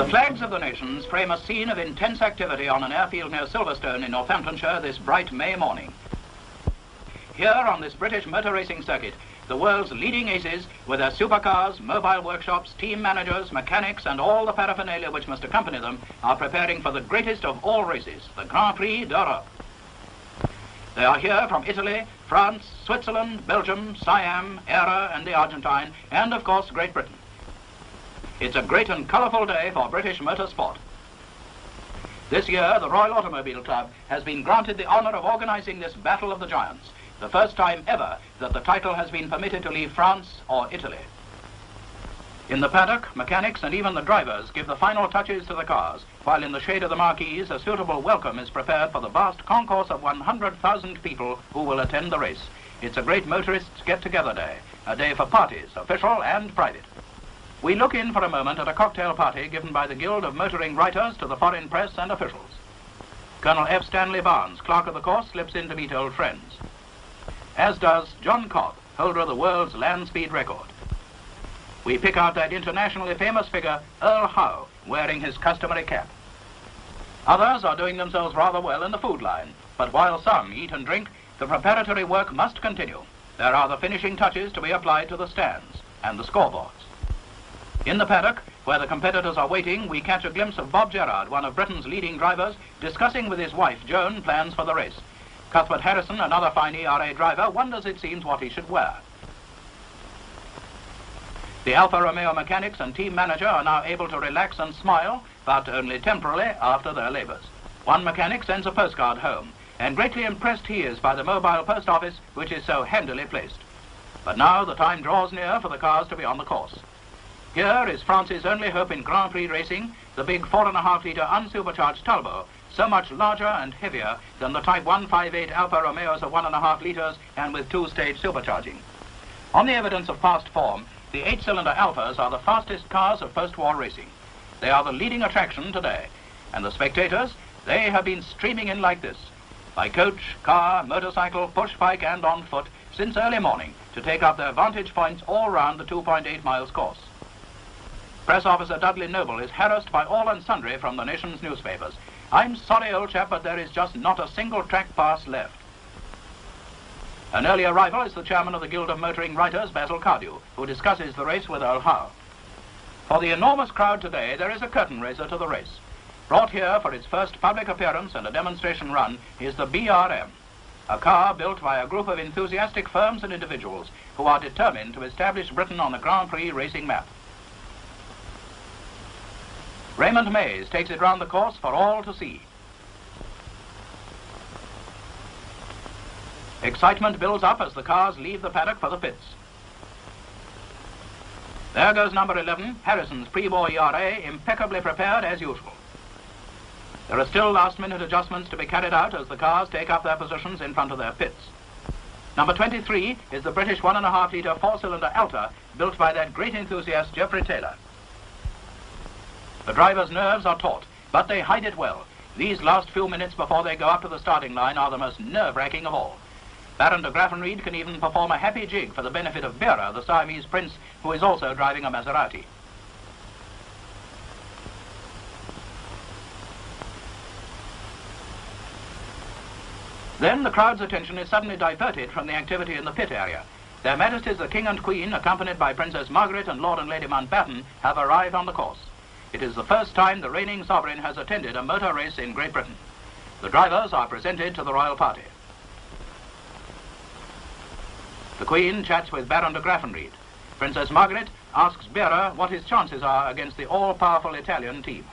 The flags of the nations frame a scene of intense activity on an airfield near Silverstone in Northamptonshire this bright May morning. Here on this British motor racing circuit, the world's leading aces, with their supercars, mobile workshops, team managers, mechanics, and all the paraphernalia which must accompany them, are preparing for the greatest of all races, the Prix d'Europe. They are here from Italy, France, Switzerland, Belgium, Siam, 𝗟𝗘𝗚𝗚𝗏, and the Argentine, and of course Great Britain. It's a great and colourful day for British motorsport. This year, the Royal Automobile Club has been granted the honour of organising this Battle of the Giants, the first time ever that the title has been permitted to leave France or Italy. In the paddock, mechanics and even the drivers give the final touches to the cars, while in the shade of the marquees a suitable welcome is prepared for the vast concourse of 100,000 people who will attend the race. It's a great motorists' get-together day, a day for parties, official and private. We look in for a moment at a cocktail party given by the Guild of Motoring Writers to the foreign press and officials. Colonel F. Stanley Barnes, clerk of the course, slips in to meet old friends, as does John Cobb, holder of the world's land speed record. We pick out that internationally famous figure, 𝗟𝗚𝗚𝗏, wearing his customary cap. Others are doing themselves rather well in the food line, but while some eat and drink, the preparatory work must continue. There are the finishing touches to be applied to the stands and the scoreboards. In the paddock, where the competitors are waiting, we catch a glimpse of Bob Gerrard, one of Britain's leading drivers, discussing with his wife, Joan, plans for the race. Cuthbert Harrison, another fine ERA driver, wonders, it seems, what he should wear. The Alfa Romeo mechanics and team manager are now able to relax and smile, but only temporarily after their labours. One mechanic sends a postcard home, and greatly impressed he is by the mobile post office, which is so handily placed. But now the time draws near for the cars to be on the course. Here is France's only hope in Grand Prix racing, the big 4.5-litre unsupercharged 𝗟𝗚𝗏, so much larger and heavier than the Type 158 Alfa Romeos of 1.5 litres and with two-stage supercharging. On the evidence of past form, the 8-cylinder Alphas are the fastest cars of post-war racing. They are the leading attraction today, and the spectators, they have been streaming in like this, by coach, car, motorcycle, push bike and on foot, since early morning, to take up their vantage points all round the 2.8 miles course. Press officer Dudley Noble is harassed by all and sundry from the nation's newspapers. "I'm sorry, old chap, but there is just not a single track pass left." An early arrival is the chairman of the Guild of Motoring Writers, Basil Cardew, who discusses the race with 𝗟𝗚𝗏. For the enormous crowd today, there is a curtain raiser to the race. Brought here for its first public appearance and a demonstration run is the BRM, a car built by a group of enthusiastic firms and individuals who are determined to establish Britain on the Grand Prix racing map. Raymond Mays takes it round the course for all to see. Excitement builds up as the cars leave the paddock for the pits. There goes number 11, Harrison's pre-war ERA, impeccably prepared as usual. There are still last-minute adjustments to be carried out as the cars take up their positions in front of their pits. Number 23 is the British 1.5-litre 4-cylinder 𝗟𝗚𝗏, built by that great enthusiast 𝗟𝗘𝗚𝗏𝗏 Taylor. The driver's nerves are taut, but they hide it well. These last few minutes before they go up to the starting line are the most nerve-wracking of all. Baron de Graffenried can even perform a happy jig for the benefit of 𝗟𝗚𝗚, the Siamese prince, who is also driving a Maserati. Then the crowd's attention is suddenly diverted from the activity in the pit area. Their Majesties the King and Queen, accompanied by Princess Margaret and Lord and Lady Mountbatten, have arrived on the course. It is the first time the reigning sovereign has attended a motor race in Great Britain. The drivers are presented to the royal party. The Queen chats with Baron de Graffenried. Princess Margaret asks 𝗟𝗚𝗚 what his chances are against the all-powerful Italian team.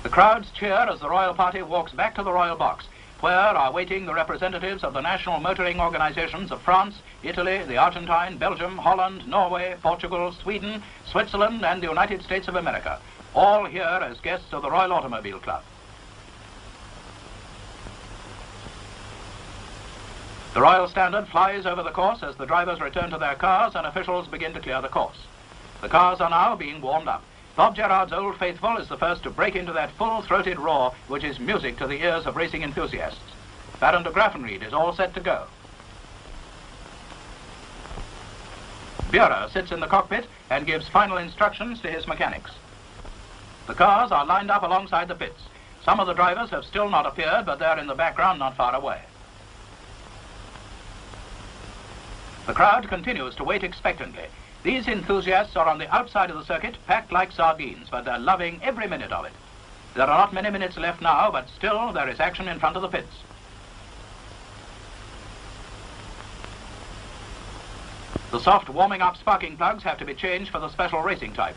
The crowds cheer as the royal party walks back to the royal box, where are waiting the representatives of the national motoring organizations of France, Italy, the Argentine, Belgium, Holland, Norway, Portugal, Sweden, Switzerland, and the United States of America, all here as guests of the Royal Automobile Club. The Royal Standard flies over the course as the drivers return to their cars and officials begin to clear the course. The cars are now being warmed up. Bob Gerard's Old Faithful is the first to break into that full-throated roar which is music to the ears of racing enthusiasts. Baron de Graffenried is all set to go. 𝗟𝗚𝗚 sits in the cockpit and gives final instructions to his mechanics. The cars are lined up alongside the pits. Some of the drivers have still not appeared, but they're in the background not far away. The crowd continues to wait expectantly. These enthusiasts are on the outside of the circuit, packed like sardines, but they're loving every minute of it. There are not many minutes left now, but still there is action in front of the pits. The soft warming-up sparking plugs have to be changed for the special racing type.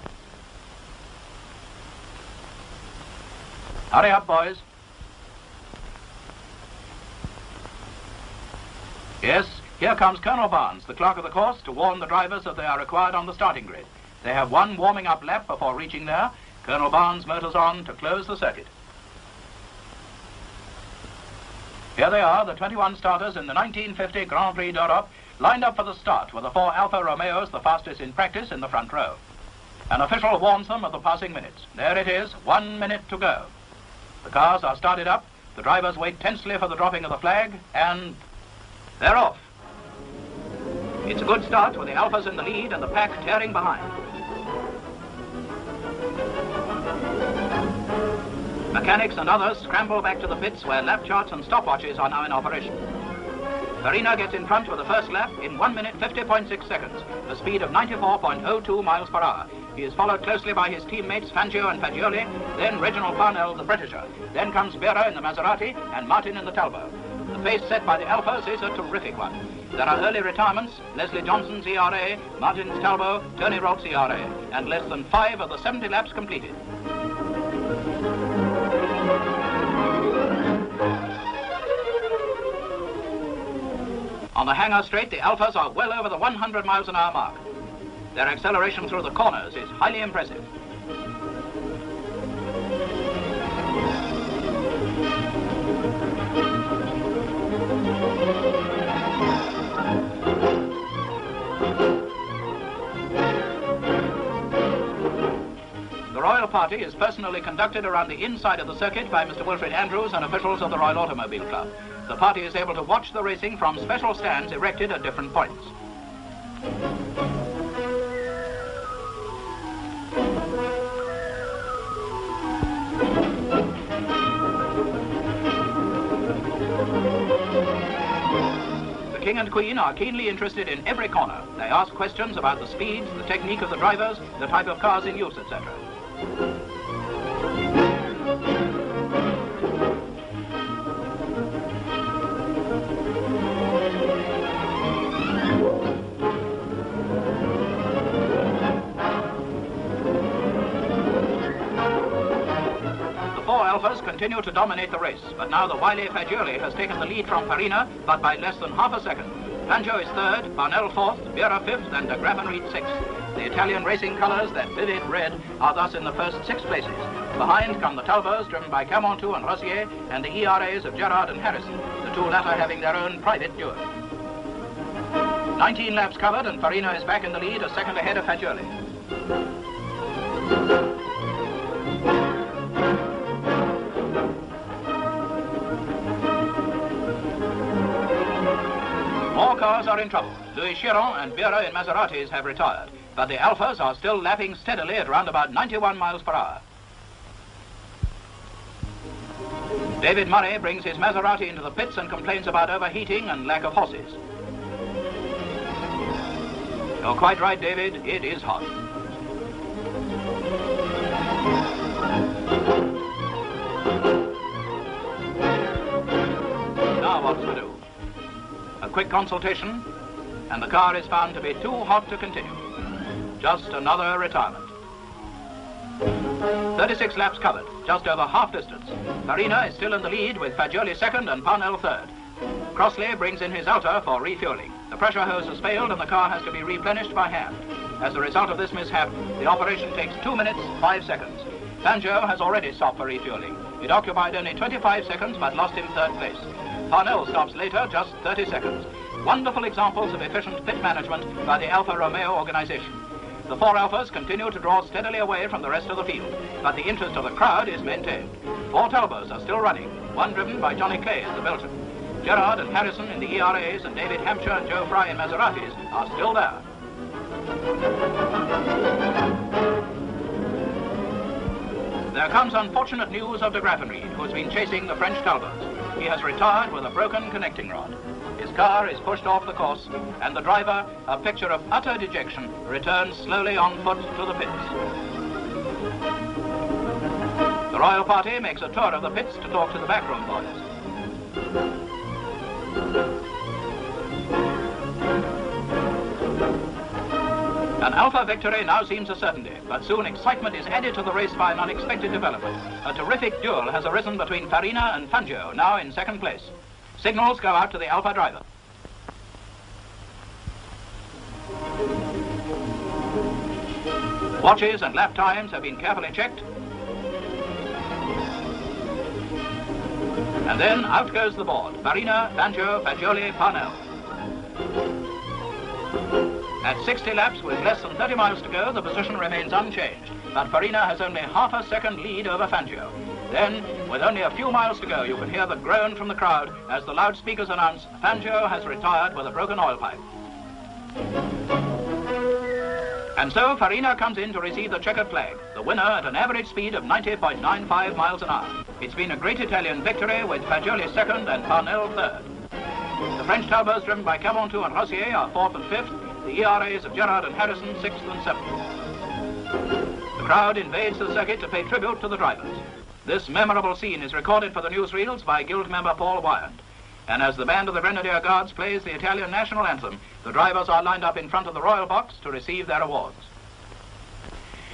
Hurry up, boys. Yes, here comes Colonel Barnes, the clerk of the course, to warn the drivers that they are required on the starting grid. They have one warming-up lap before reaching there. Colonel Barnes motors on to close the circuit. Here they are, the 21 starters in the 1950 Grand Prix d'Europe, lined up for the start with the 4 Alfa Romeos, the fastest in practice, in the front row. An official warns them of the passing minutes. There it is, 1 minute to go. The cars are started up, the drivers wait tensely for the dropping of the flag, and they're off. It's a good start with the Alfas in the lead and the pack tearing behind. Mechanics and others scramble back to the pits where lap charts and stopwatches are now in operation. 𝗟𝗚𝗚 gets in front with the first lap in 1 minute 50.6 seconds, a speed of 94.02 miles per hour. He is followed closely by his teammates Fangio and 𝗟𝗚𝗚𝗚, then Reginald Parnell, the Britisher. Then comes 𝗟𝗚𝗚 in the Maserati and Martin in the Talbot. The pace set by the Alfas is a terrific one. There are early retirements: Leslie Johnson's ERA, Martin's Talbot, Tony Rolt's ERA, and less than 5 of the 70 laps completed. On the hangar straight, the Alfas are well over the 100 miles an hour mark. Their acceleration through the corners is highly impressive. The Royal Party is personally conducted around the inside of the circuit by Mr. Wilfred Andrews and officials of the Royal Automobile Club. The party is able to watch the racing from special stands erected at different points. The King and Queen are keenly interested in every corner. They ask questions about the speeds, the technique of the drivers, the type of cars in use, etc. Alfas continue to dominate the race, but now the wily 𝗟𝗚𝗚𝗚 has taken the lead from 𝗟𝗚𝗚, but by less than half a second. Fangio is third, Parnell fourth, 𝗟𝗚𝗚 fifth, and de Graffenried sixth. The Italian racing colours, that vivid red, are thus in the first 6 places. Behind come the Talbots, driven by 𝗚𝗏𝗏𝗏 and Rosier, and the ERAs of Gerard and Harrison, the two latter having their own private duel. 19 laps covered, and 𝗟𝗚𝗚𝗚 is back in the lead, a second ahead of 𝗟𝗚𝗚𝗚𝗚. More cars are in trouble. Louis Chiron and 𝗟𝗚𝗚 in Maseratis have retired, but the Alfas are still lapping steadily at round about 91 miles per hour. David Murray brings his Maserati into the pits and complains about overheating and lack of horses. You're quite right, David, it is hot. Now what's to do? A quick consultation, and the car is found to be too hot to continue. Just another retirement. 36 laps covered, just over half distance. 𝗟𝗚𝗚𝗚 is still in the lead with 𝗟𝗚𝗚𝗚 second and Parnell third. Crossley brings in his Alta for refueling. The pressure hose has failed and the car has to be replenished by hand. As a result of this mishap, the operation takes 2 minutes, 5 seconds. Fangio has already stopped for refueling. It occupied only 25 seconds but lost him third place. Parnell stops later, just 30 seconds. Wonderful examples of efficient pit management by the Alfa Romeo organization. The four Alphas continue to draw steadily away from the rest of the field, but the interest of the crowd is maintained. Four Talbots are still running, one driven by Johnny Clay in the Belgian. Gerard and Harrison in the 𝗟𝗚𝗚𝗏s and David Hampshire and Joe Fry in Maseratis are still there. There comes unfortunate news of de Graffenried, who has been chasing the French Talbots. He has retired with a broken connecting rod. His car is pushed off the course, and the driver, a picture of utter dejection, returns slowly on foot to the pits. The royal party makes a tour of the pits to talk to the backroom boys. An Alpha victory now seems a certainty, but soon excitement is added to the race by an unexpected development. A terrific duel has arisen between Farina and Fangio, now in second place. Signals go out to the Alpha driver. Watches and lap times have been carefully checked. And then out goes the board. Farina, Fangio, 𝗟𝗚𝗚𝗏𝗨𝗚. At 60 laps with less than 30 miles to go, the position remains unchanged, but Farina has only half a second lead over Fangio. Then, with only a few miles to go, you can hear the groan from the crowd as the loudspeakers announce Fangio has retired with a broken oil pipe. And so Farina comes in to receive the checkered flag, the winner at an average speed of 90.95 miles an hour. It's been a great Italian victory with Fagioli second and 𝗚𝗚𝗚𝗏 third. The French Talbots driven by 𝗚𝗚𝗚𝗏𝗚 and 𝗚𝗚𝗚𝗏𝗏 are fourth and fifth, the 𝗟𝗚𝗚𝗏s of Gerard and Harrison sixth and seventh. The crowd invades the circuit to pay tribute to the drivers. This memorable scene is recorded for the newsreels by Guild member Paul Wyand. And as the band of the Grenadier Guards plays the Italian national anthem, the drivers are lined up in front of the royal box to receive their awards.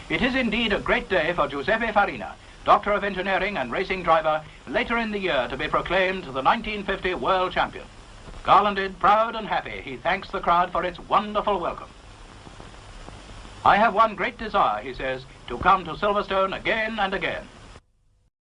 It is indeed a great day for Giuseppe Farina, Doctor of Engineering and racing driver, later in the year to be proclaimed the 1950 world champion. Garlanded, proud and happy, he thanks the crowd for its wonderful welcome. I have one great desire, he says, to come to Silverstone again and again.